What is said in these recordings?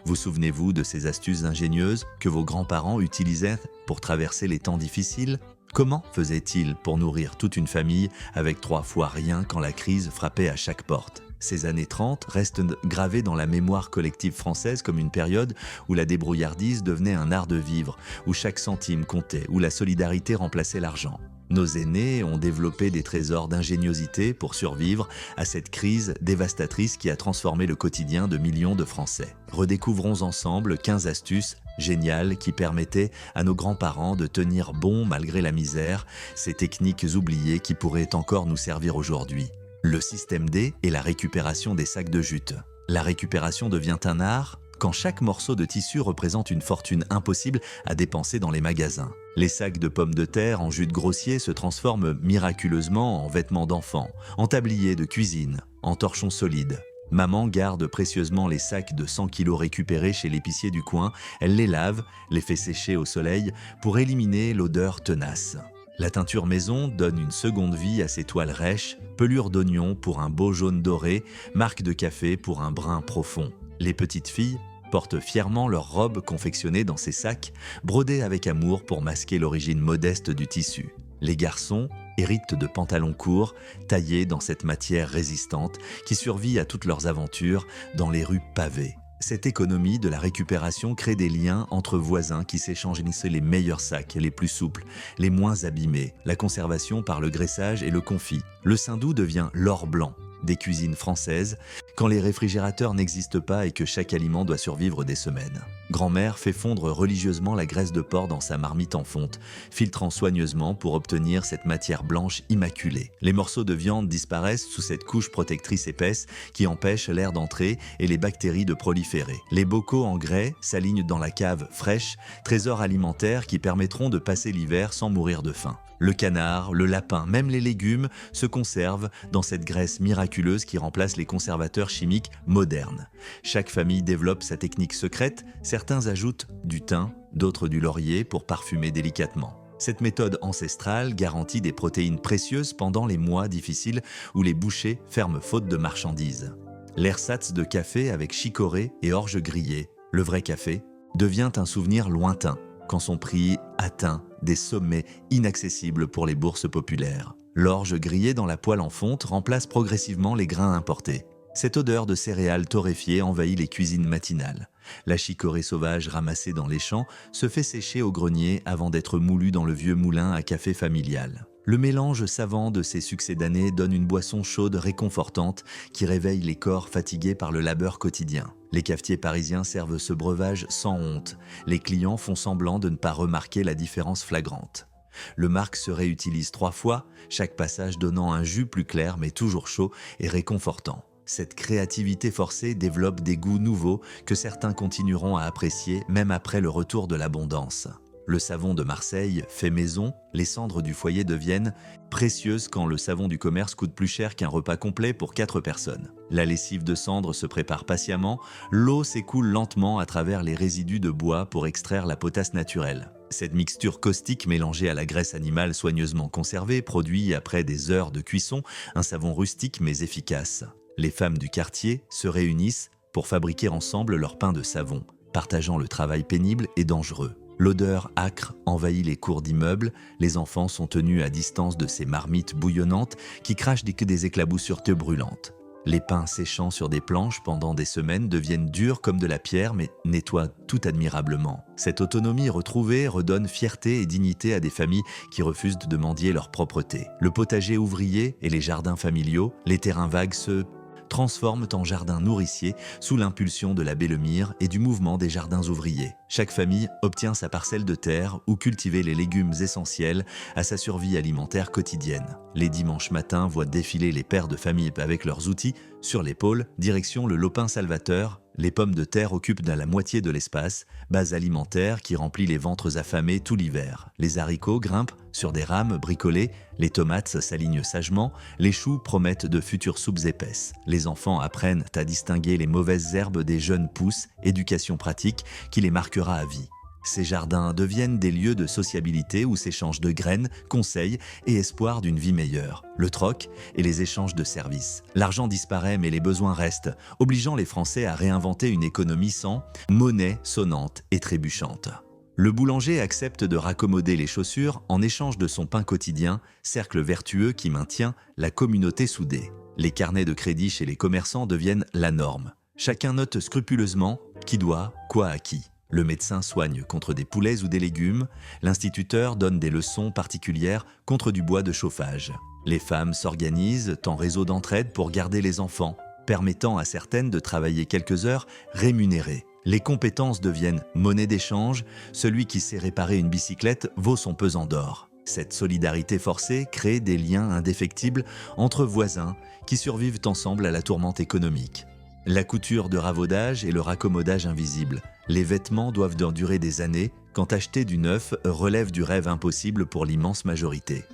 Vous souvenez-vous de ces astuces ingénieuses que vos grands-parents utilisaient pour traverser les temps difficiles? Comment faisaient-ils pour nourrir toute une famille avec 3 fois rien quand la crise frappait à chaque porte? Ces années 30 restent gravées dans la mémoire collective française comme une période où la débrouillardise devenait un art de vivre, où chaque centime comptait, où la solidarité remplaçait l'argent. Nos aînés ont développé des trésors d'ingéniosité pour survivre à cette crise dévastatrice qui a transformé le quotidien de millions de Français. Redécouvrons ensemble 15 astuces géniales qui permettaient à nos grands-parents de tenir bon malgré la misère, ces techniques oubliées qui pourraient encore nous servir aujourd'hui. Le système D et la récupération des sacs de jute. La récupération devient un art quand chaque morceau de tissu représente une fortune impossible à dépenser dans les magasins. Les sacs de pommes de terre en jute grossier se transforment miraculeusement en vêtements d'enfants, en tabliers de cuisine, en torchons solides. Maman garde précieusement les sacs de 100 kilos récupérés chez l'épicier du coin, elle les lave, les fait sécher au soleil pour éliminer l'odeur tenace. La teinture maison donne une seconde vie à ces toiles rêches, pelure d'oignon pour un beau jaune doré, marque de café pour un brun profond. Les petites filles portent fièrement leurs robes confectionnées dans ces sacs, brodées avec amour pour masquer l'origine modeste du tissu. Les garçons héritent de pantalons courts, taillés dans cette matière résistante qui survit à toutes leurs aventures dans les rues pavées. Cette économie de la récupération crée des liens entre voisins qui s'échangent les meilleurs sacs, les plus souples, les moins abîmés, la conservation par le graissage et le confit. Le saindoux devient l'or blanc des cuisines françaises quand les réfrigérateurs n'existent pas et que chaque aliment doit survivre des semaines. Grand-mère fait fondre religieusement la graisse de porc dans sa marmite en fonte, filtrant soigneusement pour obtenir cette matière blanche immaculée. Les morceaux de viande disparaissent sous cette couche protectrice épaisse qui empêche l'air d'entrer et les bactéries de proliférer. Les bocaux en grès s'alignent dans la cave fraîche, trésors alimentaires qui permettront de passer l'hiver sans mourir de faim. Le canard, le lapin, même les légumes se conservent dans cette graisse miraculeuse qui remplace les conservateurs chimiques modernes. Chaque famille développe sa technique secrète, certains ajoutent du thym, d'autres du laurier pour parfumer délicatement. Cette méthode ancestrale garantit des protéines précieuses pendant les mois difficiles où les bouchers ferment faute de marchandises. L'ersatz de café avec chicorée et orge grillée, le vrai café, devient un souvenir lointain quand son prix atteint des sommets inaccessibles pour les bourses populaires. L'orge grillée dans la poêle en fonte remplace progressivement les grains importés. Cette odeur de céréales torréfiées envahit les cuisines matinales. La chicorée sauvage ramassée dans les champs se fait sécher au grenier avant d'être moulue dans le vieux moulin à café familial. Le mélange savant de ces succès d'années donne une boisson chaude réconfortante qui réveille les corps fatigués par le labeur quotidien. Les cafetiers parisiens servent ce breuvage sans honte. Les clients font semblant de ne pas remarquer la différence flagrante. Le marc se réutilise 3 fois, chaque passage donnant un jus plus clair mais toujours chaud et réconfortant. Cette créativité forcée développe des goûts nouveaux que certains continueront à apprécier même après le retour de l'abondance. Le savon de Marseille, fait maison, les cendres du foyer deviennent précieuses quand le savon du commerce coûte plus cher qu'un repas complet pour 4 personnes. La lessive de cendres se prépare patiemment, l'eau s'écoule lentement à travers les résidus de bois pour extraire la potasse naturelle. Cette mixture caustique mélangée à la graisse animale soigneusement conservée produit, après des heures de cuisson, un savon rustique mais efficace. Les femmes du quartier se réunissent pour fabriquer ensemble leur pain de savon, partageant le travail pénible et dangereux. L'odeur âcre envahit les cours d'immeubles, les enfants sont tenus à distance de ces marmites bouillonnantes qui crachent des éclaboussures brûlantes. Les pains séchant sur des planches pendant des semaines deviennent durs comme de la pierre mais nettoient tout admirablement. Cette autonomie retrouvée redonne fierté et dignité à des familles qui refusent de mendier leur propreté. Le potager ouvrier et les jardins familiaux, les terrains vagues se transforment en jardins nourriciers sous l'impulsion de l'abbé Lemire et du mouvement des jardins ouvriers. Chaque famille obtient sa parcelle de terre où cultiver les légumes essentiels à sa survie alimentaire quotidienne. Les dimanches matins voient défiler les pères de famille avec leurs outils sur l'épaule, direction le Lopin Salvateur. Les pommes de terre occupent la moitié de l'espace, base alimentaire qui remplit les ventres affamés tout l'hiver. Les haricots grimpent sur des rames bricolées, les tomates s'alignent sagement, les choux promettent de futures soupes épaisses. Les enfants apprennent à distinguer les mauvaises herbes des jeunes pousses, éducation pratique qui les marquera à vie. Ces jardins deviennent des lieux de sociabilité où s'échangent de graines, conseils et espoir d'une vie meilleure. Le troc et les échanges de services. L'argent disparaît mais les besoins restent, obligeant les Français à réinventer une économie sans monnaie sonnante et trébuchante. Le boulanger accepte de raccommoder les chaussures en échange de son pain quotidien, cercle vertueux qui maintient la communauté soudée. Les carnets de crédit chez les commerçants deviennent la norme. Chacun note scrupuleusement qui doit quoi à qui. Le médecin soigne contre des poulets ou des légumes, l'instituteur donne des leçons particulières contre du bois de chauffage. Les femmes s'organisent en réseau d'entraide pour garder les enfants, permettant à certaines de travailler quelques heures rémunérées. Les compétences deviennent monnaie d'échange, celui qui sait réparer une bicyclette vaut son pesant d'or. Cette solidarité forcée crée des liens indéfectibles entre voisins qui survivent ensemble à la tourmente économique. La couture de ravaudage et le raccommodage invisible. Les vêtements doivent durer des années, quand acheter du neuf relève du rêve impossible pour l'immense majorité.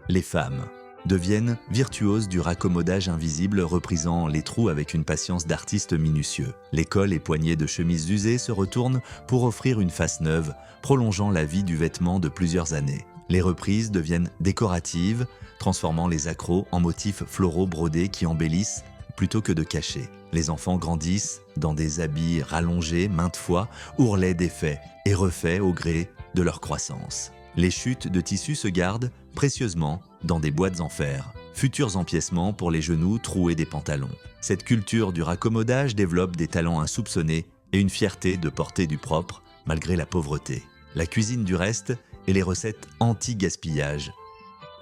Les femmes deviennent virtuoses du raccommodage invisible, reprisant les trous avec une patience d'artiste minutieux. Les cols et poignets de chemises usées se retournent pour offrir une face neuve, prolongeant la vie du vêtement de plusieurs années. Les reprises deviennent décoratives, transformant les accros en motifs floraux brodés qui embellissent plutôt que de cacher. Les enfants grandissent dans des habits rallongés maintes fois, ourlets défaits et refaits au gré de leur croissance. Les chutes de tissu se gardent précieusement dans des boîtes en fer, futurs empiècements pour les genoux troués des pantalons. Cette culture du raccommodage développe des talents insoupçonnés et une fierté de porter du propre malgré la pauvreté. La cuisine du reste et les recettes anti-gaspillage.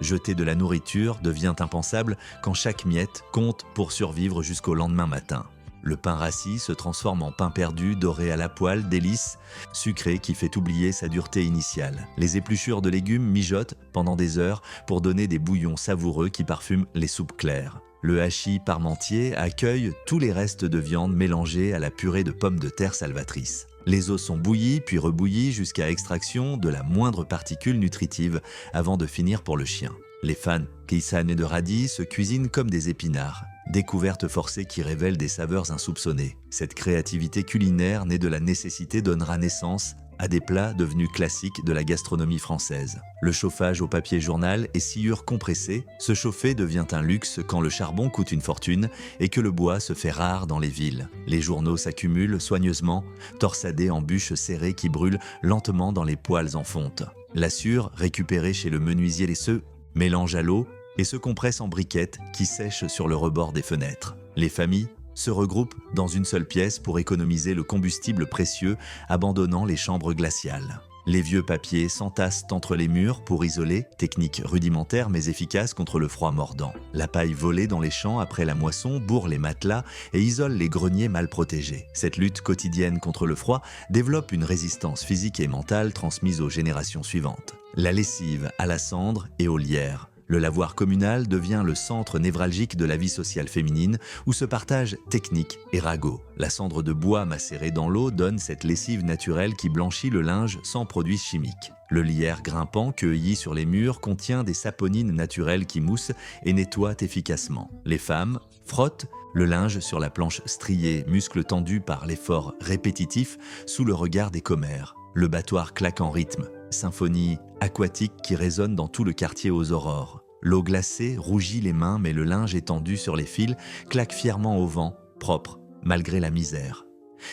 Jeter de la nourriture devient impensable quand chaque miette compte pour survivre jusqu'au lendemain matin. Le pain rassis se transforme en pain perdu, doré à la poêle, délice, sucré qui fait oublier sa dureté initiale. Les épluchures de légumes mijotent pendant des heures pour donner des bouillons savoureux qui parfument les soupes claires. Le hachis parmentier accueille tous les restes de viande mélangés à la purée de pommes de terre salvatrice. Les os sont bouillis puis rebouillis jusqu'à extraction de la moindre particule nutritive avant de finir pour le chien. Les fans keisan et de radis se cuisinent comme des épinards. Découverte forcée qui révèle des saveurs insoupçonnées. Cette créativité culinaire née de la nécessité donnera naissance à des plats devenus classiques de la gastronomie française. Le chauffage au papier journal et sciure compressée, se chauffer devient un luxe quand le charbon coûte une fortune et que le bois se fait rare dans les villes. Les journaux s'accumulent soigneusement, torsadés en bûches serrées qui brûlent lentement dans les poêles en fonte. La sciure, récupérée chez le menuisier laisseux, mélange à l'eau et se compresse en briquettes qui sèchent sur le rebord des fenêtres. Les familles se regroupent dans une seule pièce pour économiser le combustible précieux, abandonnant les chambres glaciales. Les vieux papiers s'entassent entre les murs pour isoler, technique rudimentaire mais efficace contre le froid mordant. La paille volée dans les champs après la moisson bourre les matelas et isole les greniers mal protégés. Cette lutte quotidienne contre le froid développe une résistance physique et mentale transmise aux générations suivantes. La lessive à la cendre et au lierre. Le lavoir communal devient le centre névralgique de la vie sociale féminine où se partagent technique et ragots. La cendre de bois macérée dans l'eau donne cette lessive naturelle qui blanchit le linge sans produits chimiques. Le lierre grimpant cueilli sur les murs contient des saponines naturelles qui moussent et nettoient efficacement. Les femmes frottent le linge sur la planche striée, muscles tendus par l'effort répétitif sous le regard des commères. Le battoir claque en rythme, symphonie aquatique qui résonne dans tout le quartier aux aurores. L'eau glacée rougit les mains mais le linge étendu sur les fils claque fièrement au vent, propre, malgré la misère.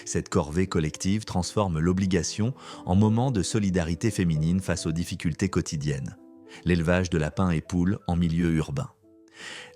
Cette corvée collective transforme l'obligation en moment de solidarité féminine face aux difficultés quotidiennes. L'élevage de lapins et poules en milieu urbain.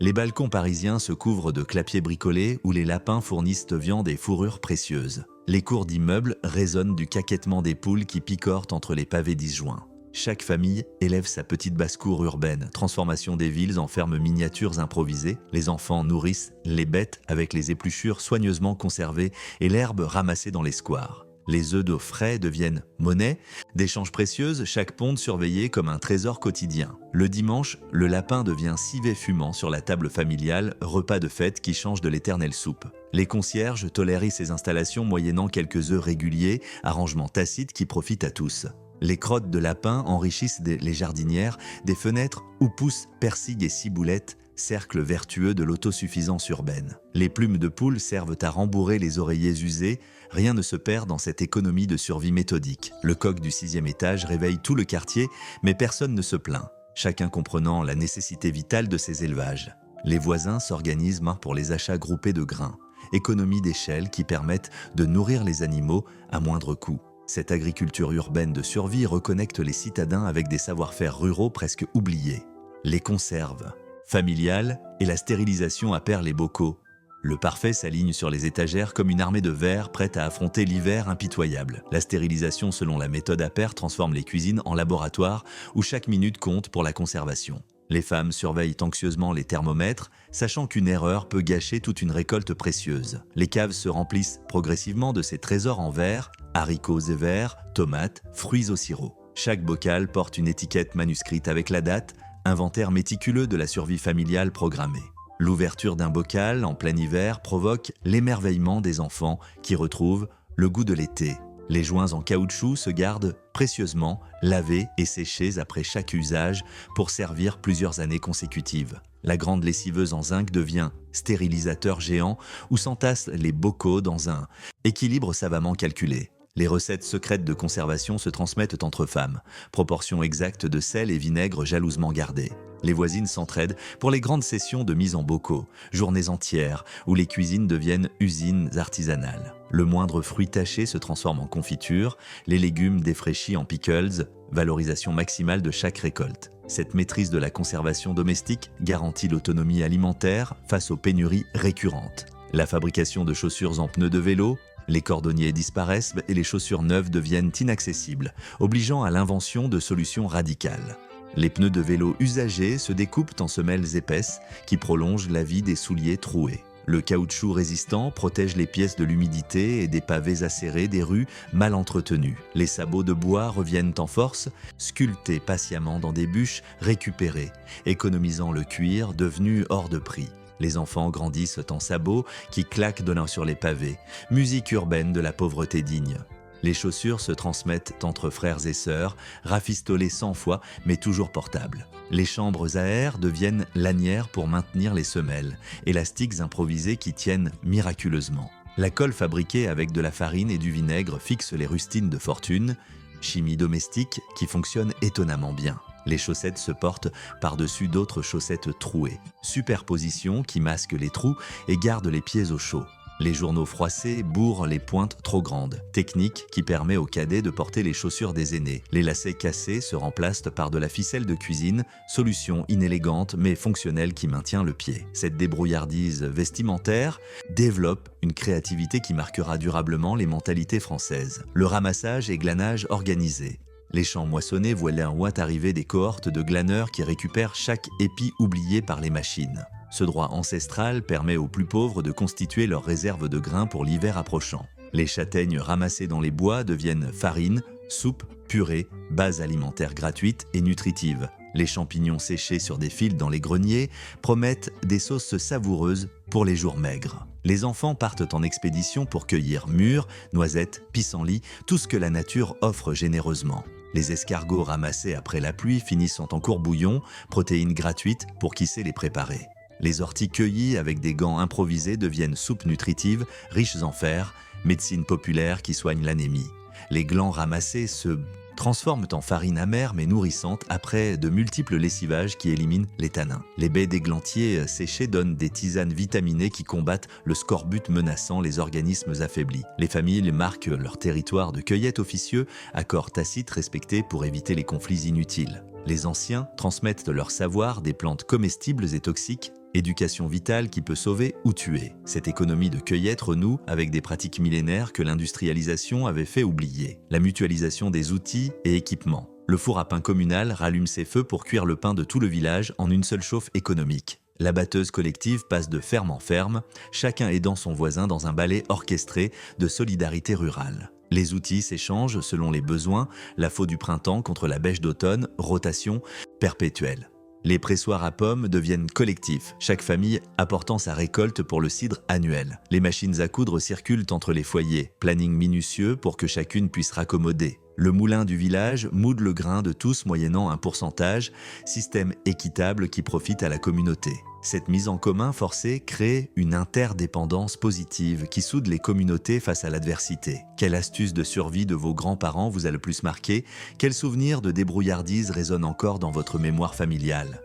Les balcons parisiens se couvrent de clapiers bricolés où les lapins fournissent viande et fourrures précieuses. Les cours d'immeubles résonnent du caquettement des poules qui picorent entre les pavés disjoints. Chaque famille élève sa petite basse-cour urbaine, transformation des villes en fermes miniatures improvisées. Les enfants nourrissent les bêtes avec les épluchures soigneusement conservées et l'herbe ramassée dans les squares. Les œufs d'eau frais deviennent monnaie, d'échanges précieuses, chaque ponte surveillée comme un trésor quotidien. Le dimanche, le lapin devient civet fumant sur la table familiale, repas de fête qui change de l'éternelle soupe. Les concierges tolèrent ces installations moyennant quelques œufs réguliers, arrangements tacites qui profitent à tous. Les crottes de lapin enrichissent les jardinières, des fenêtres où poussent persil et ciboulette cercle vertueux de l'autosuffisance urbaine. Les plumes de poule servent à rembourrer les oreillers usés, rien ne se perd dans cette économie de survie méthodique. Le coq du 6e étage réveille tout le quartier, mais personne ne se plaint, chacun comprenant la nécessité vitale de ces élevages. Les voisins s'organisent pour les achats groupés de grains, économies d'échelle qui permettent de nourrir les animaux à moindre coût. Cette agriculture urbaine de survie reconnecte les citadins avec des savoir-faire ruraux presque oubliés. Les conserves familiales et la stérilisation à paire les bocaux. Le parfait s'aligne sur les étagères comme une armée de vers prête à affronter l'hiver impitoyable. La stérilisation selon la méthode à paire transforme les cuisines en laboratoire où chaque minute compte pour la conservation. Les femmes surveillent anxieusement les thermomètres, sachant qu'une erreur peut gâcher toute une récolte précieuse. Les caves se remplissent progressivement de ces trésors en verre, haricots et verres, tomates, fruits au sirop. Chaque bocal porte une étiquette manuscrite avec la date, inventaire méticuleux de la survie familiale programmée. L'ouverture d'un bocal en plein hiver provoque l'émerveillement des enfants qui retrouvent le goût de l'été. Les joints en caoutchouc se gardent précieusement, lavés et séchés après chaque usage pour servir plusieurs années consécutives. La grande lessiveuse en zinc devient stérilisateur géant où s'entassent les bocaux dans un équilibre savamment calculé. Les recettes secrètes de conservation se transmettent entre femmes, proportion exacte de sel et vinaigre jalousement gardées. Les voisines s'entraident pour les grandes sessions de mise en bocaux, journées entières où les cuisines deviennent usines artisanales. Le moindre fruit taché se transforme en confiture, les légumes défraîchis en pickles, valorisation maximale de chaque récolte. Cette maîtrise de la conservation domestique garantit l'autonomie alimentaire face aux pénuries récurrentes. La fabrication de chaussures en pneus de vélo, les cordonniers disparaissent et les chaussures neuves deviennent inaccessibles, obligeant à l'invention de solutions radicales. Les pneus de vélo usagés se découpent en semelles épaisses qui prolongent la vie des souliers troués. Le caoutchouc résistant protège les pièces de l'humidité et des pavés acérés des rues mal entretenues. Les sabots de bois reviennent en force, sculptés patiemment dans des bûches récupérées, économisant le cuir devenu hors de prix. Les enfants grandissent en sabots qui claquent de l'un sur les pavés, musique urbaine de la pauvreté digne. Les chaussures se transmettent entre frères et sœurs, rafistolées 100 fois, mais toujours portables. Les chambres à air deviennent lanières pour maintenir les semelles, élastiques improvisés qui tiennent miraculeusement. La colle fabriquée avec de la farine et du vinaigre fixe les rustines de fortune, chimie domestique qui fonctionne étonnamment bien. Les chaussettes se portent par-dessus d'autres chaussettes trouées, superposition qui masque les trous et garde les pieds au chaud. Les journaux froissés bourrent les pointes trop grandes, technique qui permet aux cadets de porter les chaussures des aînés. Les lacets cassés se remplacent par de la ficelle de cuisine, solution inélégante mais fonctionnelle qui maintient le pied. Cette débrouillardise vestimentaire développe une créativité qui marquera durablement les mentalités françaises. Le ramassage et glanage organisé. Les champs moissonnés voient arriver des cohortes de glaneurs qui récupèrent chaque épi oublié par les machines. Ce droit ancestral permet aux plus pauvres de constituer leurs réserves de grains pour l'hiver approchant. Les châtaignes ramassées dans les bois deviennent farine, soupe, purée, base alimentaire gratuite et nutritive. Les champignons séchés sur des fils dans les greniers promettent des sauces savoureuses pour les jours maigres. Les enfants partent en expédition pour cueillir mûres, noisettes, pissenlits, tout ce que la nature offre généreusement. Les escargots ramassés après la pluie finissent en courbouillon, protéines gratuites pour qui sait les préparer. Les orties cueillies avec des gants improvisés deviennent soupes nutritives, riches en fer, médecine populaire qui soigne l'anémie. Les glands ramassés se transforment en farine amère mais nourrissante après de multiples lessivages qui éliminent les tanins. Les baies d'églantier séchées donnent des tisanes vitaminées qui combattent le scorbut menaçant les organismes affaiblis. Les familles marquent leur territoire de cueillette officieux, accords tacites respectés pour éviter les conflits inutiles. Les anciens transmettent leur savoir des plantes comestibles et toxiques, éducation vitale qui peut sauver ou tuer. Cette économie de cueillette renoue avec des pratiques millénaires que l'industrialisation avait fait oublier. La mutualisation des outils et équipements. Le four à pain communal rallume ses feux pour cuire le pain de tout le village en une seule chauffe économique. La batteuse collective passe de ferme en ferme, chacun aidant son voisin dans un ballet orchestré de solidarité rurale. Les outils s'échangent selon les besoins, la faux du printemps contre la bêche d'automne, rotation perpétuelle. Les pressoirs à pommes deviennent collectifs, chaque famille apportant sa récolte pour le cidre annuel. Les machines à coudre circulent entre les foyers, planning minutieux pour que chacune puisse raccommoder. Le moulin du village moude le grain de tous moyennant un pourcentage, système équitable qui profite à la communauté. Cette mise en commun forcée crée une interdépendance positive qui soude les communautés face à l'adversité. Quelle astuce de survie de vos grands-parents vous a le plus marqué? Quel souvenir de débrouillardise résonne encore dans votre mémoire familiale?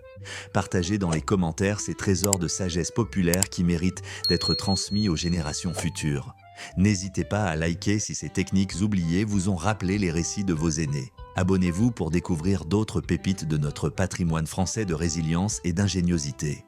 Partagez dans les commentaires ces trésors de sagesse populaire qui méritent d'être transmis aux générations futures. N'hésitez pas à liker si ces techniques oubliées vous ont rappelé les récits de vos aînés. Abonnez-vous pour découvrir d'autres pépites de notre patrimoine français de résilience et d'ingéniosité.